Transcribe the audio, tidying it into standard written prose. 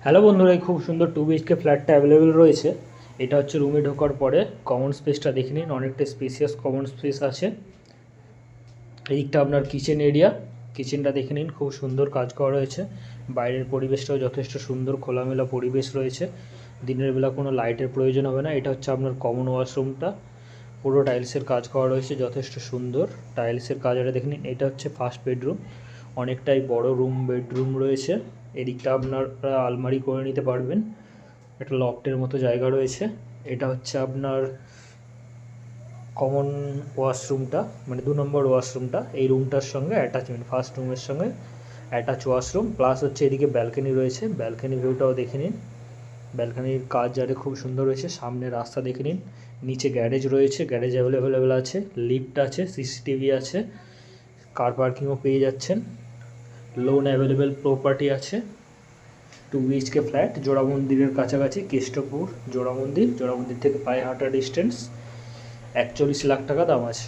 Hello বন্ধুরা, এই খুব সুন্দর 2 BHK ফ্ল্যাটটা অ্যাভেলেবেল রয়েছে। এটা হচ্ছে রুমে ঢোকার পরে কমন স্পেসটা দেখে নিন, অনেকটা স্পেসিয়াস কমন স্পেস আছে। এইদিকটা আপনার কিচেন এরিয়া, কিচেনটা দেখে নিন, খুব সুন্দর কাজ করা রয়েছে। বাইরের পরিবেশটাও যথেষ্ট সুন্দর, খোলামেলা পরিবেশ রয়েছে। দিনের বেলা কোনো লাইটের প্রয়োজন হবে না। এটা হচ্ছে আপনার কমন ওয়াশরুমটা, পুরো টাইলসের কাজ করা রয়েছে, যথেষ্ট সুন্দর টাইলসের কাজ। এটা দেখে নিন, এটা হচ্ছে ফার্স্ট বেডরুম, অনেকটাই বড় বেডরুম রয়েছে। এদিকটা আপনারা আলমারি করে নিতে পারবেন, একটা লফটের মতো জায়গা রয়েছে। এটা হচ্ছে আপনার কমন ওয়াশরুমটা, মানে 2 নম্বর ওয়াশরুমটা এই রুমটার সঙ্গে অ্যাটাচমেন্ট, ফার্স্ট রুমের সঙ্গে অ্যাটাচ ওয়াশরুম। প্লাস হচ্ছে এদিকে ব্যালকনি রয়েছে, ব্যালকনি ভিউটাও দেখে নিন। ব্যালকনির কাজ যাতে খুব সুন্দর রয়েছে। সামনে রাস্তা দেখে নিন, নিচে গ্যারেজ রয়েছে, গ্যারেজ অ্যাভেলেবেল আছে, লিফট আছে, সিসিটিভি আছে, কার পার্কিংও পেয়ে যাচ্ছেন। লোন অ্যাভেলেবেল প্রপার্টি আছে। 2 BHK ফ্ল্যাট, জোড়া মন্দিরের কাছাকাছি, কেষ্টপুর জোড়া মন্দির থেকে পায়ে হাঁটা ডিস্টেন্স। 41 লাখ টাকা দাম আছে।